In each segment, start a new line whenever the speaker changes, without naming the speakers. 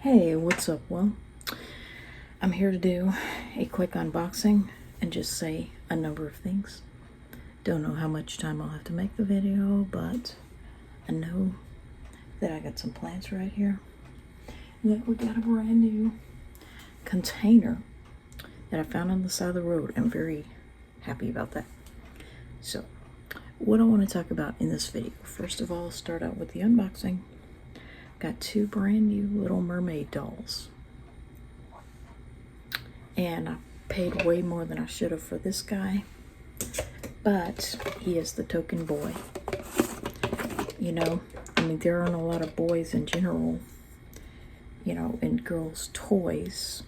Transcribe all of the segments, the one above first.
Hey, what's up? Well, I'm here to do a quick unboxing and just say a number of things. Don't know how much time I'll have to make the video, but I know that I got some plants right here. That we got a brand new container that I found on the side of the road. I'm very happy about that. So, what I want to talk about in this video, first of all, start out with the unboxing. Got two brand new Little Mermaid dolls. And I paid way more than I should have for this guy. But he is the token boy. You know, I mean, there aren't a lot of boys in general, you know, in girls' toys.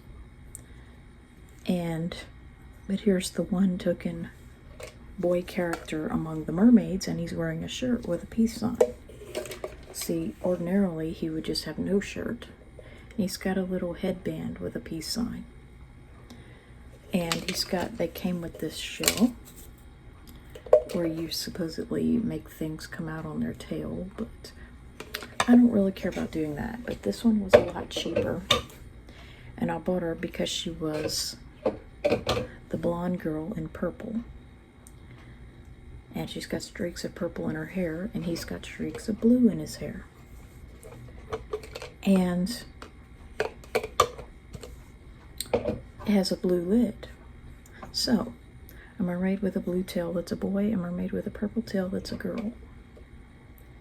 But here's the one token boy character among the mermaids, and he's wearing a shirt with a peace sign. See, ordinarily he would just have no shirt. And he's got a little headband with a peace sign. And they came with this shell where you supposedly make things come out on their tail, but I don't really care about doing that. But this one was a lot cheaper. And I bought her because she was the blonde girl in purple. And she's got streaks of purple in her hair, and he's got streaks of blue in his hair. And it has a blue lid. So, a mermaid with a blue tail that's a boy, a mermaid with a purple tail that's a girl.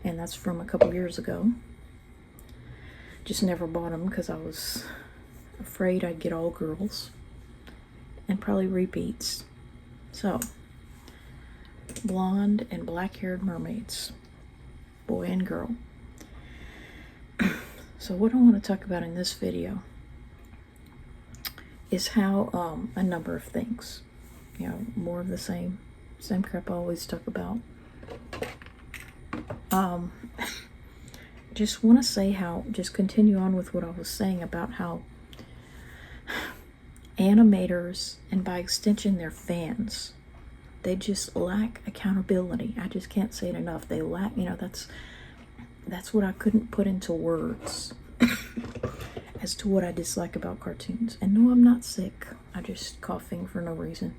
And that's from a couple years ago. Just never bought them because I was afraid I'd get all girls. And probably repeats. So, blonde and black-haired mermaids, boy and girl. So what I want to talk about in this video is how a number of things, you know, more of the same crap I always talk about. Just want to say how, just continue on with what I was saying about how animators, and by extension their fans, they just lack accountability. I just can't say it enough. They lack, you know, that's what I couldn't put into words as to what I dislike about cartoons. And no, I'm not sick. I'm just coughing for no reason.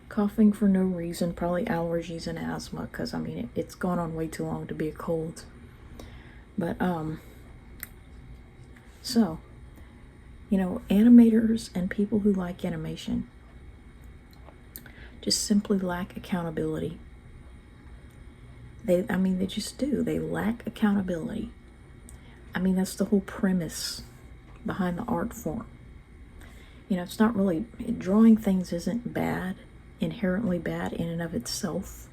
Coughing for no reason, probably allergies and asthma, because I mean, it's gone on way too long to be a cold. But, so, you know, animators and people who like animation just simply lack accountability. They just do. They lack accountability. I mean, that's the whole premise behind the art form. You know, it's not really, drawing things isn't bad, inherently bad in and of itself.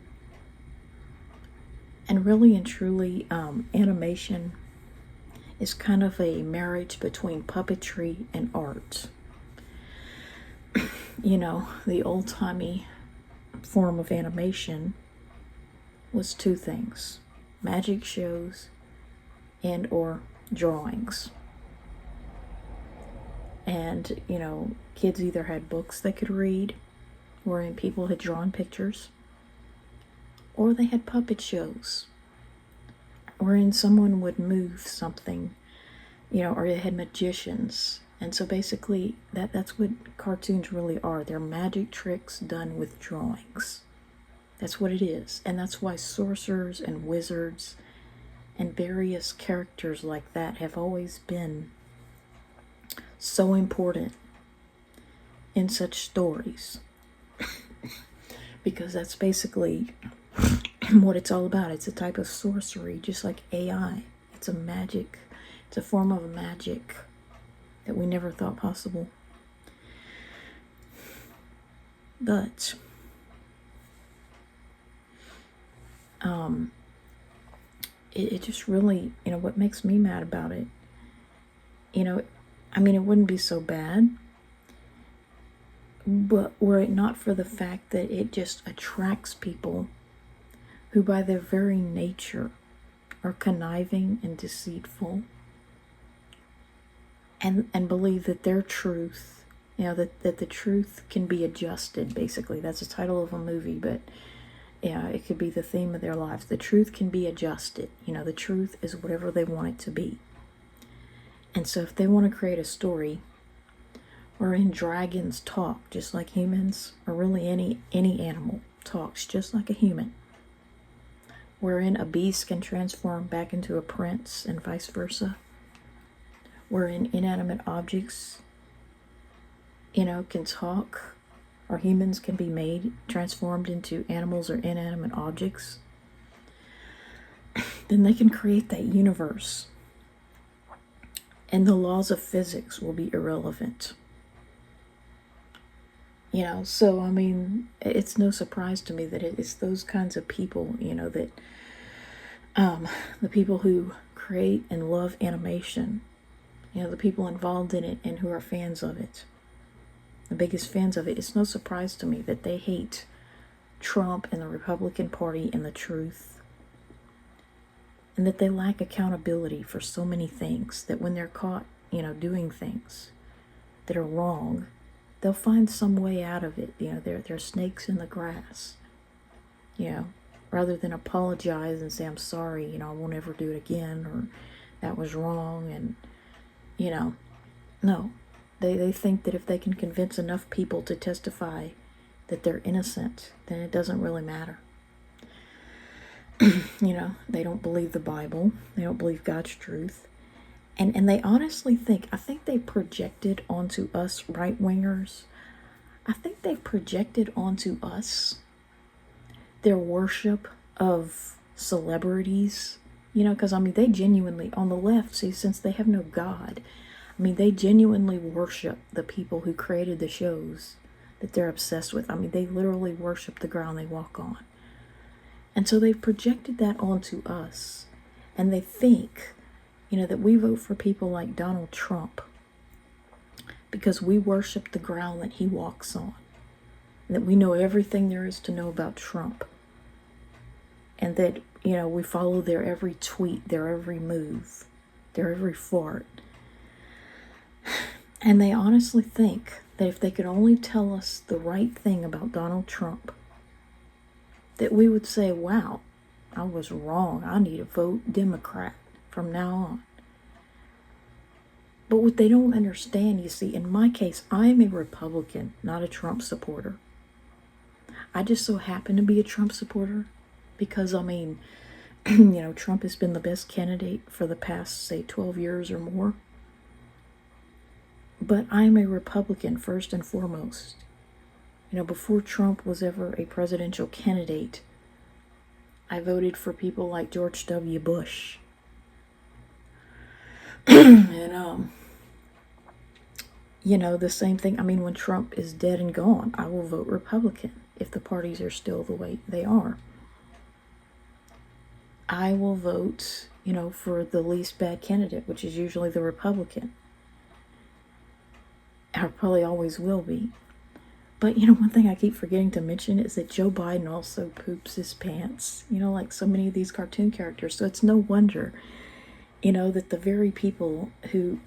And really and truly, animation is kind of a marriage between puppetry and art. You know, the old-timey form of animation was two things: magic shows and or drawings. And, you know, kids either had books they could read, wherein people had drawn pictures, or they had puppet shows, wherein someone would move something, you know, or they had magicians. And so basically, that's what cartoons really are. They're magic tricks done with drawings. That's what it is. And that's why sorcerers and wizards and various characters like that have always been so important in such stories. Because that's basically what it's all about. It's a type of sorcery, just like AI. It's a magic. It's a form of magic that we never thought possible. But it just really, you know, what makes me mad about it, you know, I mean, it wouldn't be so bad, but were it not for the fact that it just attracts people who by their very nature are conniving and deceitful, and believe that their truth, you know, that the truth can be adjusted, basically. That's the title of a movie, but Yeah, it could be the theme of their lives. The truth can be adjusted. The truth is whatever they want it to be. And so if they want to create a story wherein dragons talk just like humans, or really any animal talks just like a human, wherein a beast can transform back into a prince and vice versa, wherein inanimate objects, can talk, or humans can be transformed into animals or inanimate objects, then they can create that universe. And the laws of physics will be irrelevant. So, it's no surprise to me that it's those kinds of people, that the people who create and love animation, the people involved in it and who are fans of it, the biggest fans of it, it's no surprise to me that they hate Trump and the Republican Party and the truth, and that they lack accountability for so many things, that when they're caught, doing things that are wrong, they'll find some way out of it. They're snakes in the grass, rather than apologize and say, I'm sorry, I won't ever do it again, or that was wrong. And, no, they think that if they can convince enough people to testify that they're innocent, then it doesn't really matter. They don't believe the Bible. They don't believe God's truth. And they honestly I think they projected onto us right-wingers, I think they projected onto us their worship of celebrities, because, they genuinely, on the left, see, since they have no God, they genuinely worship the people who created the shows that they're obsessed with. They literally worship the ground they walk on. And so they've projected that onto us. And they think, that we vote for people like Donald Trump because we worship the ground that he walks on. And that we know everything there is to know about Trump. And that, we follow their every tweet, their every move, their every fart. And they honestly think that if they could only tell us the right thing about Donald Trump, that we would say, wow, I was wrong. I need to vote Democrat from now on. But what they don't understand, you see, in my case, I'm a Republican, not a Trump supporter. I just so happen to be a Trump supporter because, Trump has been the best candidate for the past, say, 12 years or more. But I'm a Republican first and foremost. Before Trump was ever a presidential candidate, I voted for people like George W. Bush. And, the same thing. When Trump is dead and gone, I will vote Republican if the parties are still the way they are. I will vote, for the least bad candidate, which is usually the Republican. I probably always will be. But, one thing I keep forgetting to mention is that Joe Biden also poops his pants, like so many of these cartoon characters. So it's no wonder, that the very people who,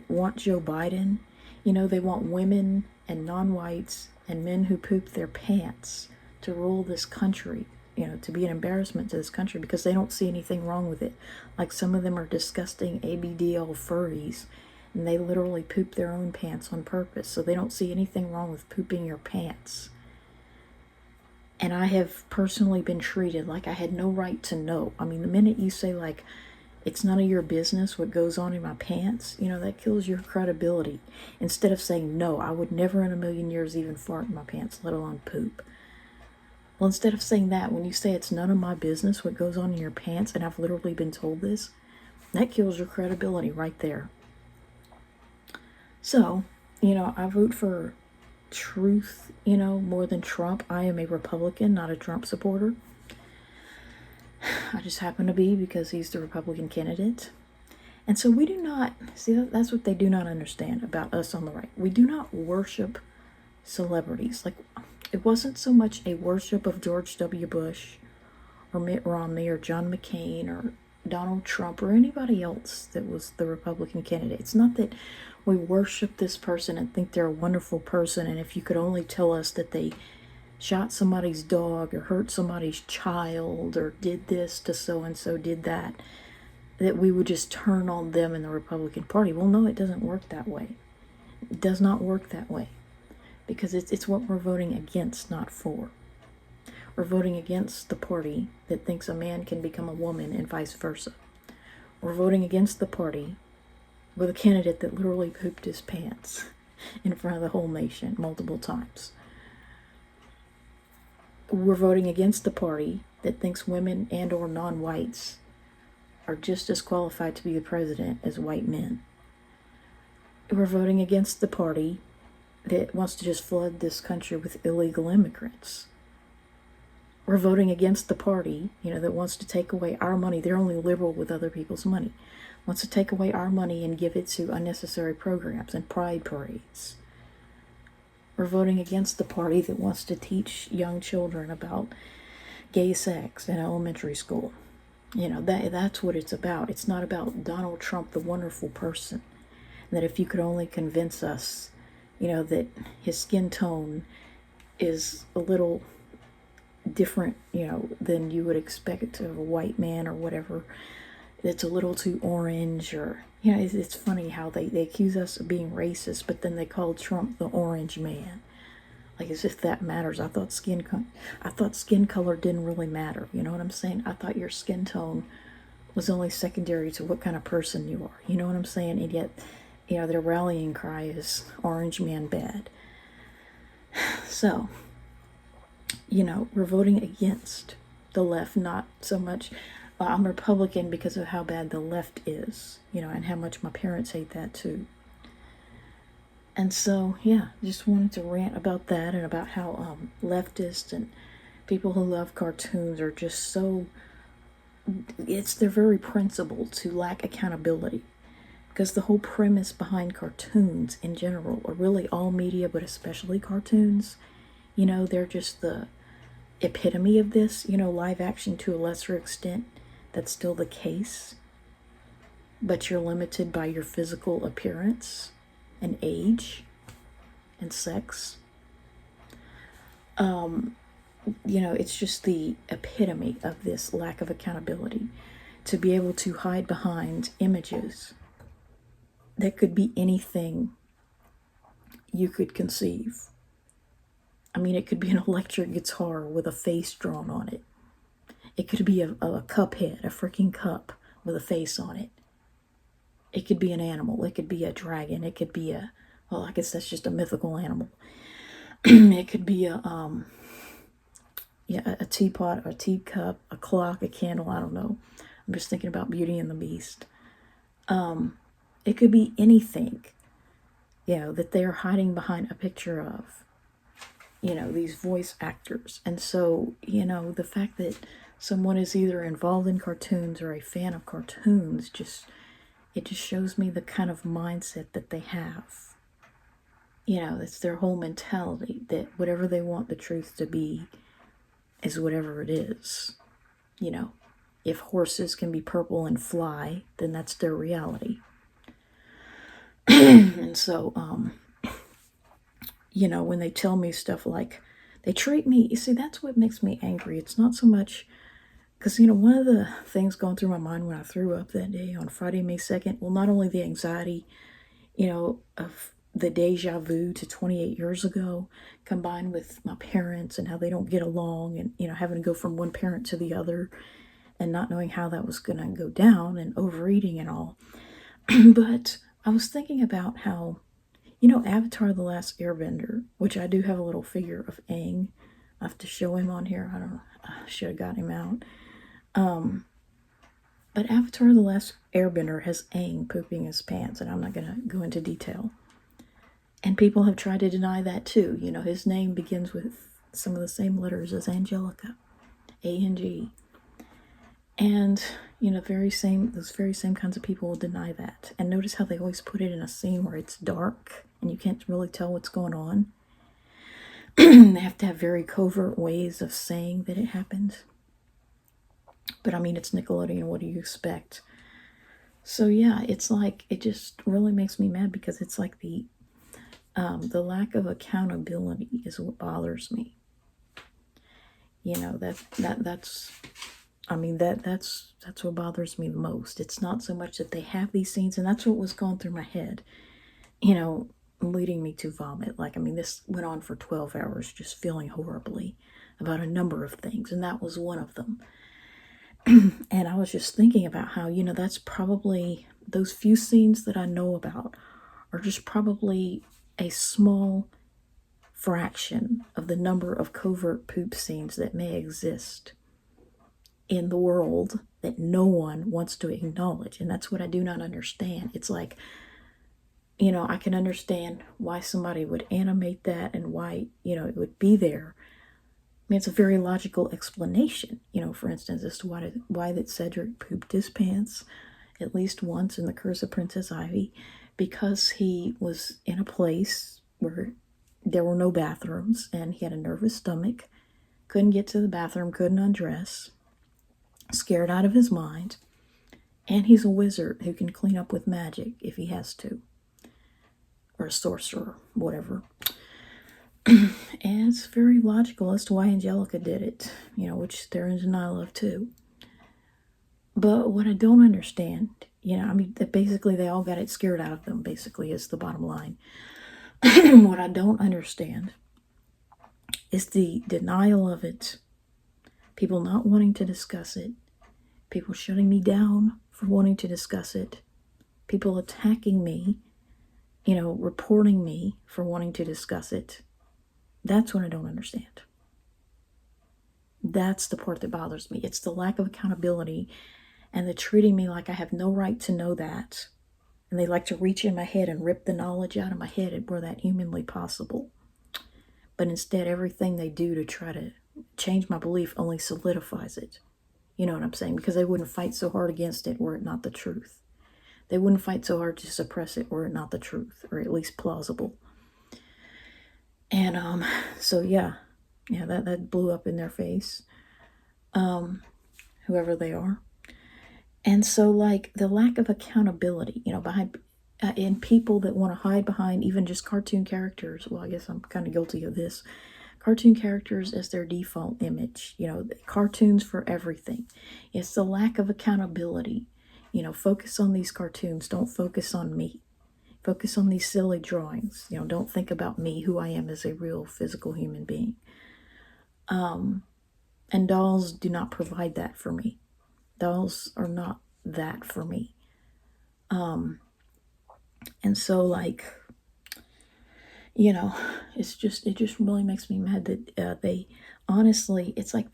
want Joe Biden, they want women and non-whites and men who poop their pants to rule this country, to be an embarrassment to this country because they don't see anything wrong with it. Like some of them are disgusting ABDL furries. And they literally poop their own pants on purpose. So they don't see anything wrong with pooping your pants. And I have personally been treated like I had no right to know. The minute you say, like, it's none of your business what goes on in my pants, that kills your credibility. Instead of saying, no, I would never in a million years even fart in my pants, let alone poop. Well, instead of saying that, when you say it's none of my business what goes on in your pants, and I've literally been told this, that kills your credibility right there. So, I vote for truth, more than Trump. I am a Republican, not a Trump supporter. I just happen to be because he's the Republican candidate. And so we do not, see, that's what they do not understand about us on the right. We do not worship celebrities. Like, it wasn't so much a worship of George W. Bush or Mitt Romney or John McCain or Donald Trump or anybody else that was the Republican candidate. It's not that we worship this person and think they're a wonderful person, and if you could only tell us that they shot somebody's dog or hurt somebody's child or did this to so-and-so, did that, that we would just turn on them in the Republican Party. Well, no, it doesn't work that way. It does not work that way, because it's what we're voting against, not for. We're voting against the party that thinks a man can become a woman and vice versa. We're voting against the party with a candidate that literally pooped his pants in front of the whole nation multiple times. We're voting against the party that thinks women and or non-whites are just as qualified to be the president as white men. We're voting against the party that wants to just flood this country with illegal immigrants. We're voting against the party, that wants to take away our money. They're only liberal with other people's money. Wants to take away our money and give it to unnecessary programs and pride parades. We're voting against the party that wants to teach young children about gay sex in elementary school. That's what it's about. It's not about Donald Trump, the wonderful person, that if you could only convince us, that his skin tone is a little different, than you would expect of a white man or whatever. It's a little too orange, or, it's funny how they accuse us of being racist, but then they call Trump the orange man. Like, as if that matters. I thought skin color didn't really matter. You know what I'm saying? I thought your skin tone was only secondary to what kind of person you are. You know what I'm saying? And yet, their rallying cry is orange man bad. So, we're voting against the left, not so much. I'm Republican because of how bad the left is, and how much my parents hate that too. And so, just wanted to rant about that and about how leftists and people who love cartoons are just so, it's their very principle to lack accountability. Because the whole premise behind cartoons in general, or really all media, but especially cartoons, they're just the epitome of this. Live action to a lesser extent, that's still the case. But you're limited by your physical appearance and age and sex. It's just the epitome of this lack of accountability, to be able to hide behind images that could be anything you could conceive. It could be an electric guitar with a face drawn on it. It could be a cup head, a freaking cup with a face on it. It could be an animal. It could be a dragon. It could be I guess that's just a mythical animal. It could be a teapot, a teacup, a clock, a candle. I don't know. I'm just thinking about Beauty and the Beast. It could be anything, that they're hiding behind a picture of, these voice actors. And so, the fact that someone is either involved in cartoons or a fan of cartoons, it just shows me the kind of mindset that they have. It's their whole mentality that whatever they want the truth to be is whatever it is. If horses can be purple and fly, then that's their reality. And so, when they tell me stuff like, they treat me, you see, that's what makes me angry. It's not so much, because, one of the things going through my mind when I threw up that day on Friday, May 2nd, well, not only the anxiety, of the deja vu to 28 years ago, combined with my parents and how they don't get along, and, having to go from one parent to the other and not knowing how that was going to go down, and overeating and all. But I was thinking about how, Avatar The Last Airbender, which I do have a little figure of Aang. I have to show him on here. I don't know. I should have got him out. But Avatar The Last Airbender has Aang pooping his pants, and I'm not going to go into detail. And people have tried to deny that too. His name begins with some of the same letters as Angelica, A-N-G. And, those very same kinds of people will deny that. And notice how they always put it in a scene where it's dark and you can't really tell what's going on. They have to have very covert ways of saying that it happened. But it's Nickelodeon. What do you expect? So it's like, it just really makes me mad, because it's like the lack of accountability is what bothers me. You know, that's I mean, that's what bothers me the most. It's not so much that they have these scenes, and that's what was going through my head, you know, leading me to vomit. Like, I mean, this went on for 12 hours, just feeling horribly about a number of things, and that was one of them. And I was just thinking about how, you know, that's probably those few scenes that I know about are just probably a small fraction of the number of covert poop scenes that may exist in the world that no one wants to acknowledge. And that's what I do not understand. It's like, you know, I can understand why somebody would animate that and why, you know, it would be there. I mean, it's a very logical explanation, you know, for instance, as to why that Cedric pooped his pants at least once in The Curse of Princess Ivy, because he was in a place where there were no bathrooms and he had a nervous stomach, couldn't get to the bathroom, couldn't undress, scared out of his mind, and he's a wizard who can clean up with magic if he has to, or a sorcerer, whatever. And it's very logical as to why Angelica did it, you know, which they're in denial of too. But what I don't understand, you know, I mean, that basically they all got it scared out of them, basically, is the bottom line. What I don't understand is the denial of it, people not wanting to discuss it, people shutting me down for wanting to discuss it, people attacking me, you know, reporting me for wanting to discuss it. That's what I don't understand. That's the part that bothers me. It's the lack of accountability and the treating me like I have no right to know that. And they like to reach in my head and rip the knowledge out of my head where that humanly possible. But instead, everything they do to try to change my belief only solidifies it. You know what I'm saying? Because they wouldn't fight so hard against it were it not the truth. They wouldn't fight so hard to suppress it were it not the truth, or at least plausible. And so yeah, that blew up in their face. Whoever they are. And so, like, the lack of accountability, you know, behind in people that want to hide behind even just cartoon characters. Well, I guess I'm kind of guilty of this. Cartoon characters as their default image, you know, cartoons for everything. It's the lack of accountability. You know, focus on these cartoons. Don't focus on me. Focus on these silly drawings. You know, don't think about me, who I am as a real physical human being. And dolls do not provide that for me. Dolls are not that for me. And so, like, you know, it just really makes me mad that they, honestly, it's like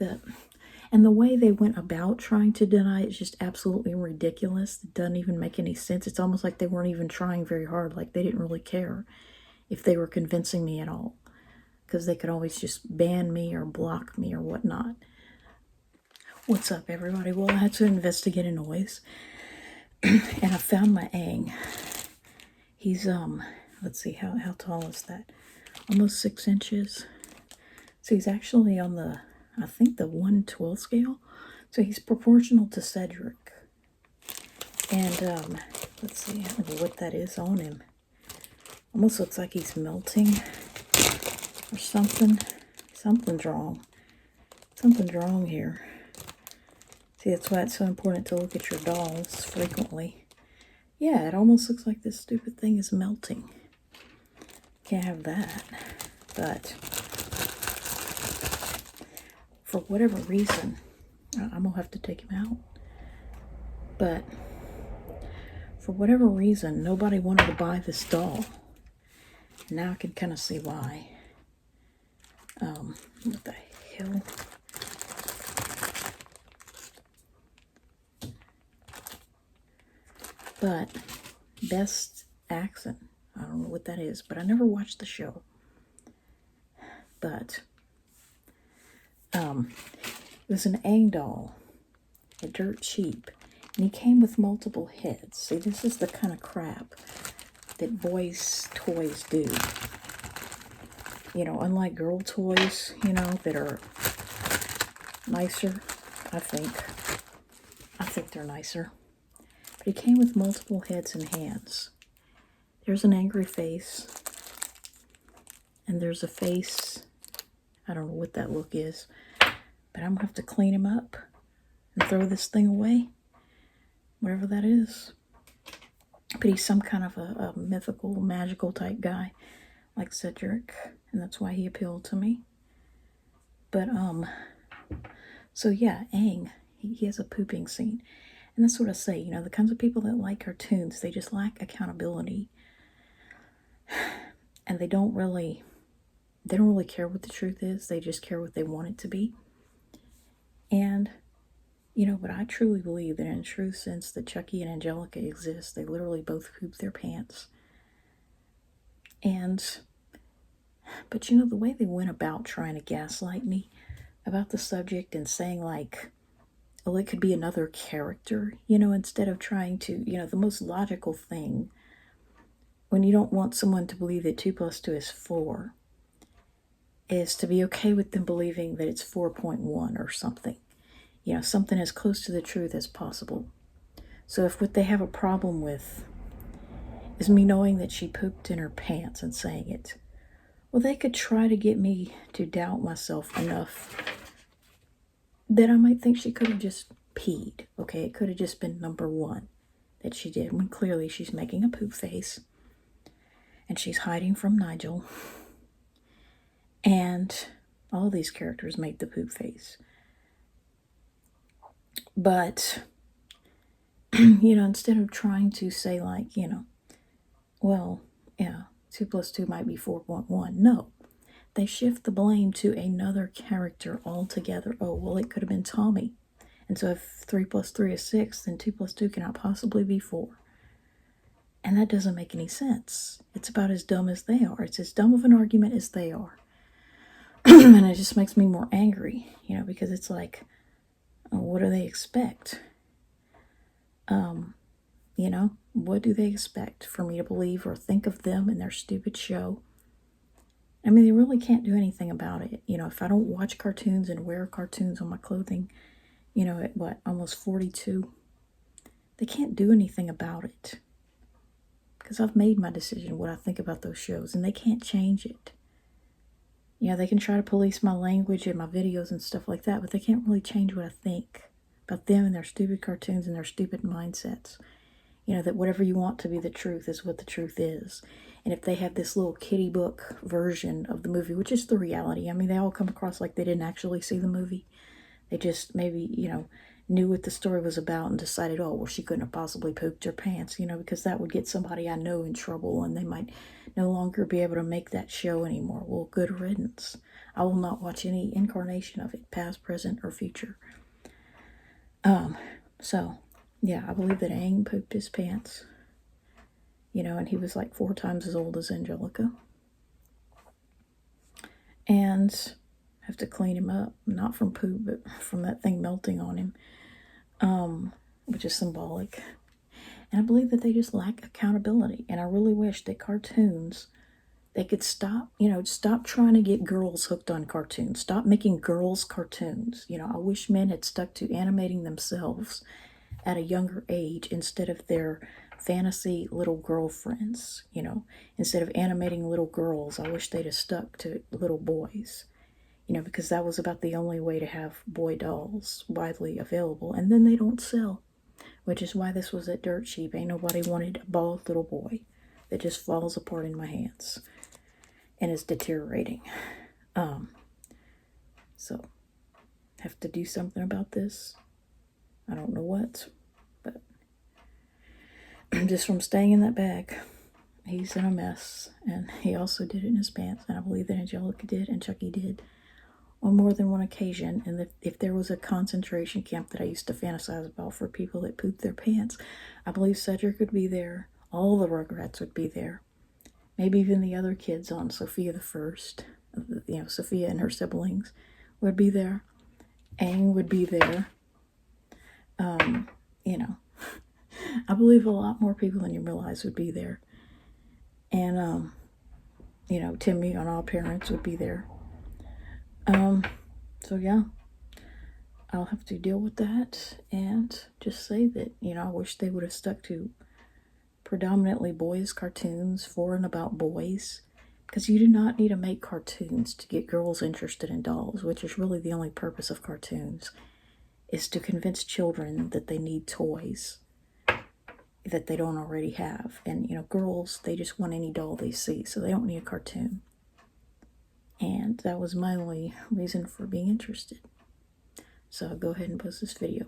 and the way they went about trying to deny it is just absolutely ridiculous. It doesn't even make any sense. It's almost like they weren't even trying very hard. Like, they didn't really care if they were convincing me at all, because they could always just ban me or block me or whatnot. What's up, everybody? Well, I had to investigate a noise, and I found my Aang. He's, let's see, how tall is that? Almost 6 inches. So he's actually on the, I think, the 1/12 scale. So he's proportional to Cedric. And, let's see, I don't know what that is on him. Almost looks like he's melting or something. Something's wrong. Something's wrong here. See, that's why it's so important to look at your dolls frequently. Yeah, it almost looks like this stupid thing is melting. Can't have that. But for whatever reason, I'm going to have to take him out. But for whatever reason, nobody wanted to buy this doll. Now I can kind of see why. What the hell? But best accent, I don't know what that is, but I never watched the show. But it was an Aang doll, a dirt cheap, and he came with multiple heads. See, this is the kind of crap that boys' toys do. You know, unlike girl toys, you know, that are nicer, I think they're nicer. But he came with multiple heads and hands. There's an angry face, and there's a face, I don't know what that look is, But I'm going to have to clean him up and throw this thing away, whatever that is. But he's some kind of a mythical, magical type guy, like Cedric, and that's why he appealed to me. But, so yeah, Aang, he has a pooping scene. And that's what I say, you know, the kinds of people that like cartoons, they just lack accountability. And they don't really care what the truth is. They just care what they want it to be. And, you know, but I truly believe that in true sense that Chucky and Angelica exist. They literally both poop their pants. But you know, the way they went about trying to gaslight me about the subject and saying like, well, it could be another character, you know, instead of trying to, you know, the most logical thing when you don't want someone to believe that 2 + 2 is 4 is to be okay with them believing that it's 4.1 or something, you know, something as close to the truth as possible. So if what they have a problem with is me knowing that she pooped in her pants and saying it, well, they could try to get me to doubt myself enough that I might think she could have just peed, okay? It could have just been number 1 that she did, when clearly she's making a poop face and she's hiding from Nigel. And all these characters made the poop face. But, you know, instead of trying to say like, you know, well, yeah, 2 + 2 might be 4.1. No, they shift the blame to another character altogether. Oh, well, it could have been Tommy. And so if 3 + 3 is 6, then 2 + 2 cannot possibly be 4. And that doesn't make any sense. It's about as dumb as they are. It's as dumb of an argument as they are. And it just makes me more angry, you know, because it's like, oh, what do they expect? You know, what do they expect for me to believe or think of them and their stupid show? I mean, they really can't do anything about it. You know, if I don't watch cartoons and wear cartoons on my clothing, you know, at what, almost 42, they can't do anything about it. Because I've made my decision what I think about those shows, and they can't change it. You know, they can try to police my language and my videos and stuff like that, but they can't really change what I think about them and their stupid cartoons and their stupid mindsets. You know, that whatever you want to be the truth is what the truth is. And if they have this little kiddie book version of the movie, which is the reality, I mean, they all come across like they didn't actually see the movie. They just maybe, you know, knew what the story was about and decided, oh, well, she couldn't have possibly pooped her pants, you know, because that would get somebody I know in trouble and they might no longer be able to make that show anymore. Well, good riddance. I will not watch any incarnation of it, past, present, or future. So, yeah, I believe that Aang pooped his pants, you know, and he was like 4 times as old as Angelica. And I have to clean him up, not from poop, but from that thing melting on him, which is symbolic. And I believe that they just lack accountability. And I really wish that cartoons, they could stop, you know, stop trying to get girls hooked on cartoons. Stop making girls cartoons. You know, I wish men had stuck to animating themselves at a younger age instead of their fantasy little girlfriends, you know. Instead of animating little girls, I wish they'd have stuck to little boys, you know, because that was about the only way to have boy dolls widely available. And then they don't sell, which is why this was at dirt cheap. Ain't nobody wanted a bald little boy that just falls apart in my hands and is deteriorating. So, have to do something about this. I don't know what, but just from staying in that bag, he's in a mess. And he also did it in his pants, and I believe that Angelica did and Chucky did on more than one occasion. And if there was a concentration camp that I used to fantasize about for people that pooped their pants, I believe Cedric would be there. All the Rugrats would be there. Maybe even the other kids on Sophia the First, you know, Sophia and her siblings would be there. Aang would be there. You know, I believe a lot more people than you realize would be there. And, you know, Timmy on All Parents would be there. So yeah, I'll have to deal with that and just say that, you know, I wish they would have stuck to predominantly boys cartoons for and about boys, Because you do not need to make cartoons to get girls interested in dolls, which is really the only purpose of cartoons, is to convince children that they need toys that they don't already have. And, girls, they just want any doll they see, so they don't need a cartoon. And that was my only reason for being interested. So I'll go ahead and post this video.